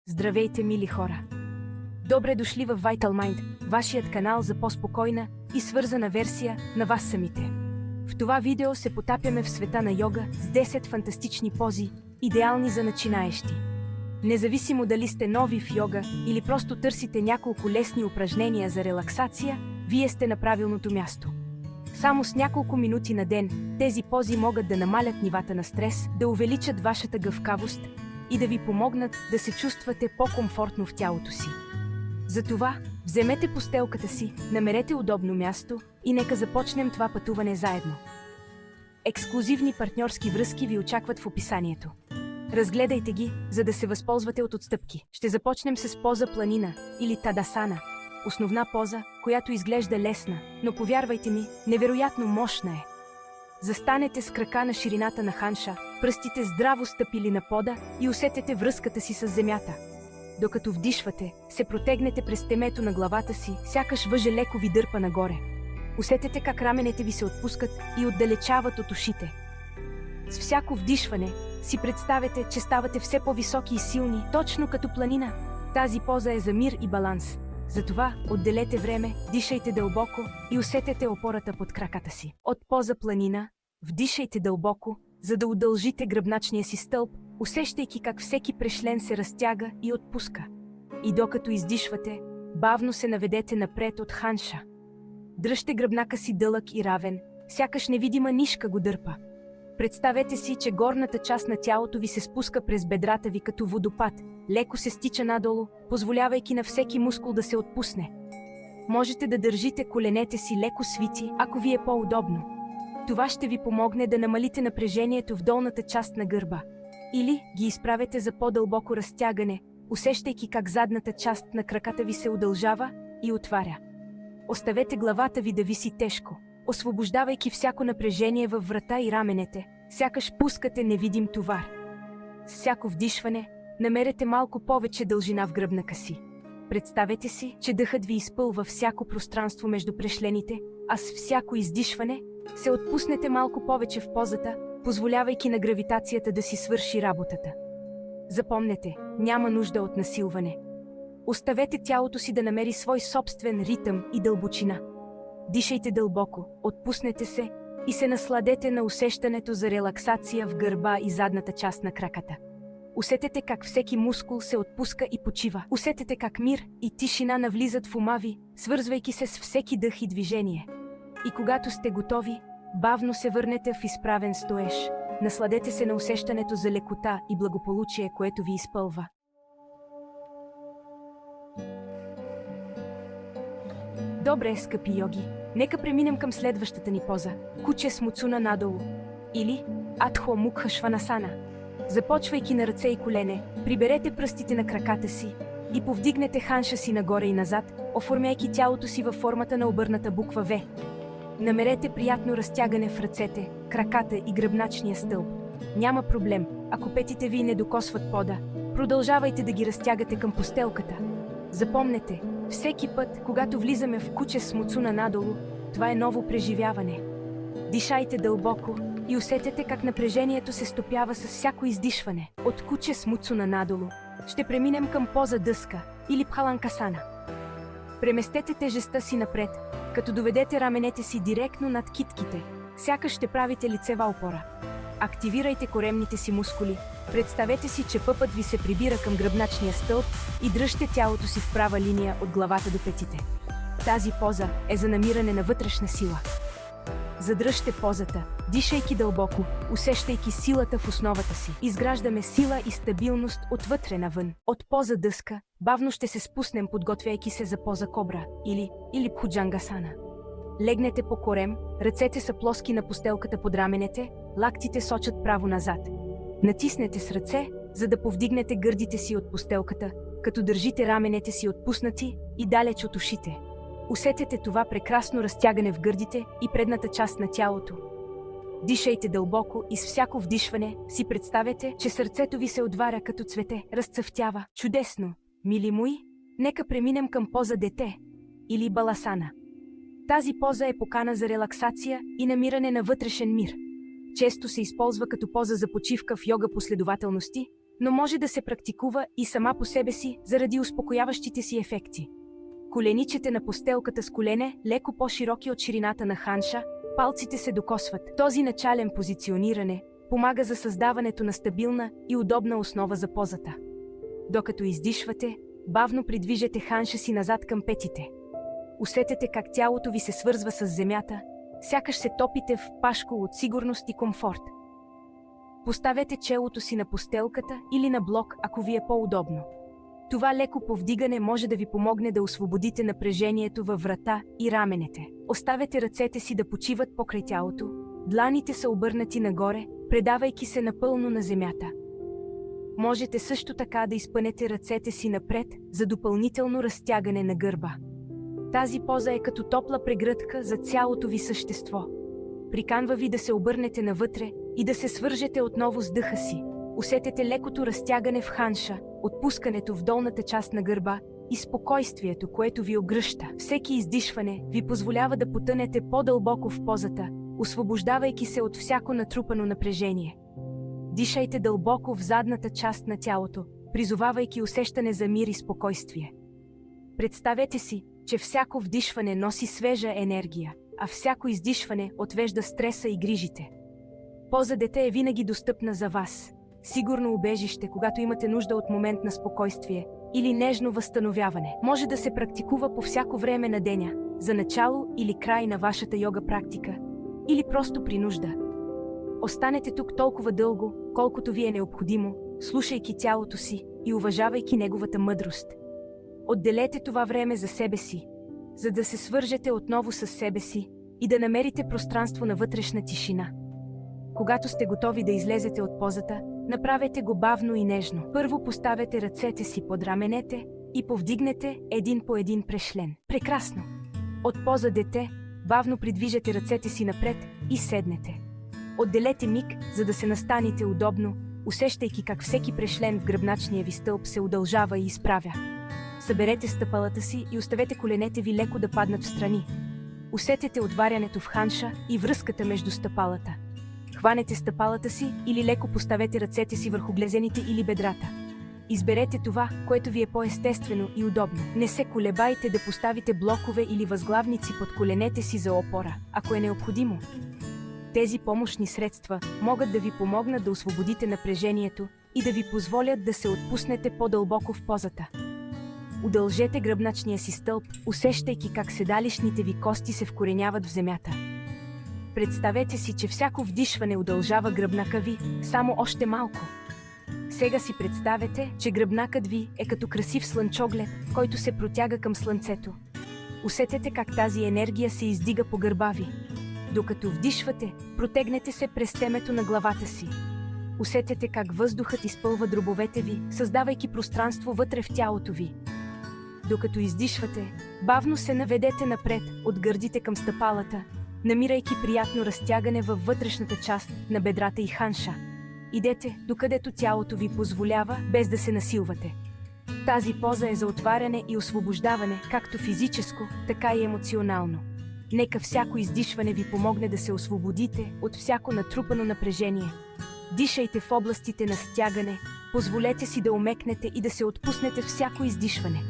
Здравейте, мили хора! Добре дошли в Vital Mind, вашият канал за по-спокойна и свързана версия на вас самите. В това видео се потапяме в света на йога с 10 фантастични пози, идеални за начинаещи. Независимо дали сте нови в йога или просто търсите няколко лесни упражнения за релаксация, вие сте на правилното място. Само с няколко минути на ден тези пози могат да намалят нивата на стрес, да увеличат вашата гъвкавост и да ви помогнат да се чувствате по-комфортно в тялото си. Затова вземете постелката си, намерете удобно място и нека започнем това пътуване заедно. Ексклузивни партньорски връзки ви очакват в описанието. Разгледайте ги, за да се възползвате от отстъпки. Ще започнем с поза планина или тадасана. Основна поза, която изглежда лесна, но повярвайте ми, невероятно мощна е. Застанете с крака на ширината на ханша, пръстите здраво стъпили на пода и усетете връзката си с земята. Докато вдишвате, се протегнете през темето на главата си, сякаш въже леко ви дърпа нагоре. Усетете как раменете ви се отпускат и отдалечават от ушите. С всяко вдишване си представете, че ставате все по-високи и силни, точно като планина. Тази поза е за мир и баланс. Затова отделете време, дишайте дълбоко и усетете опората под краката си. От поза планина вдишайте дълбоко, за да удължите гръбначния си стълб, усещайки как всеки прешлен се разтяга и отпуска. И докато издишвате, бавно се наведете напред от ханша. Дръжте гръбнака си дълъг и равен, сякаш невидима нишка го дърпа. Представете си, че горната част на тялото ви се спуска през бедрата ви като водопад, леко се стича надолу, позволявайки на всеки мускул да се отпусне. Можете да държите коленете си леко свити, ако ви е по-удобно. Това ще ви помогне да намалите напрежението в долната част на гърба. Или ги изправете за по-дълбоко разтягане, усещайки как задната част на краката ви се удължава и отваря. Оставете главата ви да виси тежко, освобождавайки всяко напрежение във врата и раменете, сякаш пускате невидим товар. С всяко вдишване намерете малко повече дължина в гръбнака си. Представете си, че дъхът ви изпълва всяко пространство между прешлените, а с всяко издишване се отпуснете малко повече в позата, позволявайки на гравитацията да си свърши работата. Запомнете, няма нужда от насилване. Оставете тялото си да намери свой собствен ритъм и дълбочина. Дишайте дълбоко, отпуснете се и се насладете на усещането за релаксация в гърба и задната част на краката. Усетете как всеки мускул се отпуска и почива. Усетете как мир и тишина навлизат в ума ви, свързвайки се с всеки дъх и движение. И когато сте готови, бавно се върнете в изправен стоеж. Насладете се на усещането за лекота и благополучие, което ви изпълва. Добре, скъпи йоги, нека преминем към следващата ни поза – куче с муцуна надолу или Адхо Мукха Шванасана. Започвайки на ръце и колене, приберете пръстите на краката си и повдигнете ханша си нагоре и назад, оформяйки тялото си във формата на обърната буква В. Намерете приятно разтягане в ръцете, краката и гръбначния стълб. Няма проблем, ако петите ви не докосват пода, продължавайте да ги разтягате към постелката. Запомнете, всеки път, когато влизаме в куче с муцуна надолу, това е ново преживяване. Дишайте дълбоко и усетете как напрежението се стопява с всяко издишване. От куче с муцуна надолу ще преминем към поза дъска или пхаланкасана. Преместете тежестта си напред, като доведете раменете си директно над китките, сякаш ще правите лицева опора. Активирайте коремните си мускули, представете си, че пъпът ви се прибира към гръбначния стълб и дръжте тялото си в права линия от главата до петите. Тази поза е за намиране на вътрешна сила. Задръжте позата, дишайки дълбоко, усещайки силата в основата си. Изграждаме сила и стабилност отвътре навън. От поза дъска бавно ще се спуснем, подготвяйки се за поза кобра или бхуджангасана. Легнете по корем, ръцете са плоски на постелката под раменете, лактите сочат право назад. Натиснете с ръце, за да повдигнете гърдите си от постелката, като държите раменете си отпуснати и далеч от ушите. Усетете това прекрасно разтягане в гърдите и предната част на тялото. Дишайте дълбоко и с всяко вдишване си представете, че сърцето ви се отваря като цвете, разцъфтява. Чудесно, мили мои! Нека преминем към поза дете или баласана. Тази поза е покана за релаксация и намиране на вътрешен мир. Често се използва като поза за почивка в йога последователности, но може да се практикува и сама по себе си заради успокояващите си ефекти. Коленичете на постелката с колене, леко по-широки от ширината на ханша, палците се докосват. Този начален позициониране помага за създаването на стабилна и удобна основа за позата. Докато издишвате, бавно придвижете ханша си назад към петите. Усетете как тялото ви се свързва с земята, сякаш се топите в пашко от сигурност и комфорт. Поставете челото си на постелката или на блок, ако ви е по-удобно. Това леко повдигане може да ви помогне да освободите напрежението във врата и раменете. Оставете ръцете си да почиват покрай тялото, дланите са обърнати нагоре, предавайки се напълно на земята. Можете също така да изпънете ръцете си напред за допълнително разтягане на гърба. Тази поза е като топла прегръдка за цялото ви същество. Приканва ви да се обърнете навътре и да се свържете отново с дъха си. Усетете лекото разтягане в ханша, отпускането в долната част на гърба и спокойствието, което ви огръща. Всеки издишване ви позволява да потънете по-дълбоко в позата, освобождавайки се от всяко натрупано напрежение. Дишайте дълбоко в задната част на тялото, призовавайки усещане за мир и спокойствие. Представете си, че всяко вдишване носи свежа енергия, а всяко издишване отвежда стреса и грижите. Поза дете е винаги достъпна за вас. Сигурно убежище, когато имате нужда от момент на спокойствие или нежно възстановяване. Може да се практикува по всяко време на деня, за начало или край на вашата йога практика, или просто при нужда. Останете тук толкова дълго, колкото ви е необходимо, слушайки тялото си и уважавайки неговата мъдрост. Отделете това време за себе си, за да се свържете отново с себе си и да намерите пространство на вътрешна тишина. Когато сте готови да излезете от позата, направете го бавно и нежно. Първо поставете ръцете си под раменете и повдигнете един по един прешлен. Прекрасно! От поза дете, бавно придвижете ръцете си напред и седнете. Отделете миг, за да се настанете удобно, усещайки как всеки прешлен в гръбначния ви стълб се удължава и изправя. Съберете стъпалата си и оставете коленете ви леко да паднат в страни. Усетете отварянето в ханша и връзката между стъпалата. Хванете стъпалата си или леко поставете ръцете си върху глезените или бедрата. Изберете това, което ви е по-естествено и удобно. Не се колебайте да поставите блокове или възглавници под коленете си за опора, ако е необходимо. Тези помощни средства могат да ви помогнат да освободите напрежението и да ви позволят да се отпуснете по-дълбоко в позата. Удължете гръбначния си стълб, усещайки как седалищните ви кости се вкореняват в земята. Представете си, че всяко вдишване удължава гръбнака ви само още малко. Сега си представете, че гръбнакът ви е като красив слънчоглед, който се протяга към слънцето. Усетете как тази енергия се издига по гърба ви. Докато вдишвате, протегнете се през темето на главата си. Усетете как въздухът изпълва дробовете ви, създавайки пространство вътре в тялото ви. Докато издишвате, бавно се наведете напред от гърдите към стъпалата, намирайки приятно разтягане във вътрешната част на бедрата и ханша. Идете, докъдето тялото ви позволява, без да се насилвате. Тази поза е за отваряне и освобождаване, както физическо, така и емоционално. Нека всяко издишване ви помогне да се освободите от всяко натрупано напрежение. Дишайте в областите на стягане, позволете си да омекнете и да се отпуснете всяко издишване.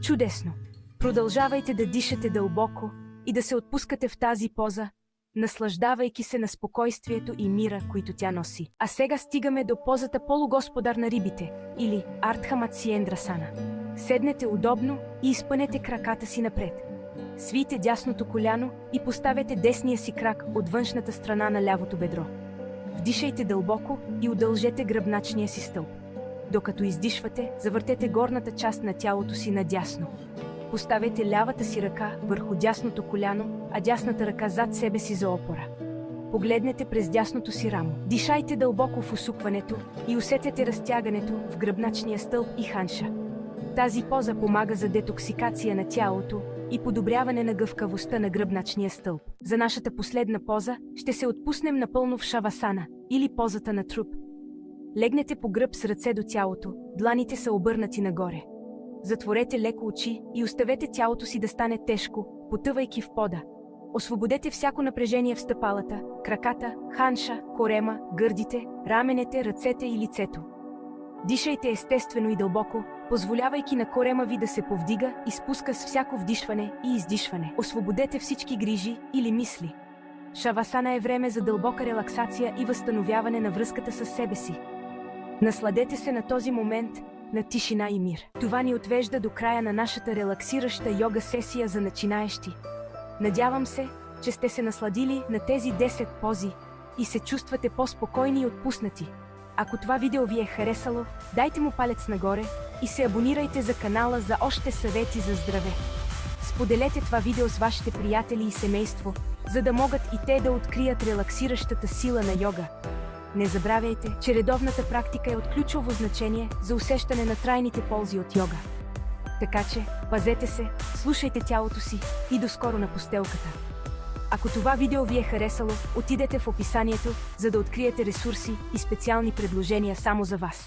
Чудесно! Продължавайте да дишате дълбоко и да се отпускате в тази поза, наслаждавайки се на спокойствието и мира, които тя носи. А сега стигаме до позата полугосподар на рибите, или Артха Матсиендрасана. Седнете удобно и изпънете краката си напред. Свийте дясното коляно и поставете десния си крак от външната страна на лявото бедро. Вдишайте дълбоко и удължете гръбначния си стълб. Докато издишвате, завъртете горната част на тялото си надясно. Поставете лявата си ръка върху дясното коляно, а дясната ръка зад себе си за опора. Погледнете през дясното си рамо. Дишайте дълбоко в усукването и усетете разтягането в гръбначния стълб и ханша. Тази поза помага за детоксикация на тялото и подобряване на гъвкавостта на гръбначния стълб. За нашата последна поза ще се отпуснем напълно в шавасана, или позата на труп. Легнете по гръб с ръце до тялото, дланите са обърнати нагоре. Затворете леко очи и оставете тялото си да стане тежко, потъвайки в пода. Освободете всяко напрежение в стъпалата, краката, ханша, корема, гърдите, раменете, ръцете и лицето. Дишайте естествено и дълбоко, позволявайки на корема ви да се повдига и спуска с всяко вдишване и издишване. Освободете всички грижи или мисли. Шавасана е време за дълбока релаксация и възстановяване на връзката с себе си. Насладете се на този момент на тишина и мир. Това ни отвежда до края на нашата релаксираща йога сесия за начинаещи. Надявам се, че сте се насладили на тези 10 пози и се чувствате по-спокойни и отпуснати. Ако това видео ви е харесало, дайте му палец нагоре и се абонирайте за канала за още съвети за здраве. Споделете това видео с вашите приятели и семейство, за да могат и те да открият релаксиращата сила на йога. Не забравяйте, че редовната практика е от ключово значение за усещане на трайните ползи от йога. Така че, пазете се, слушайте тялото си и до скоро на постелката. Ако това видео ви е харесало, отидете в описанието, за да откриете ресурси и специални предложения само за вас.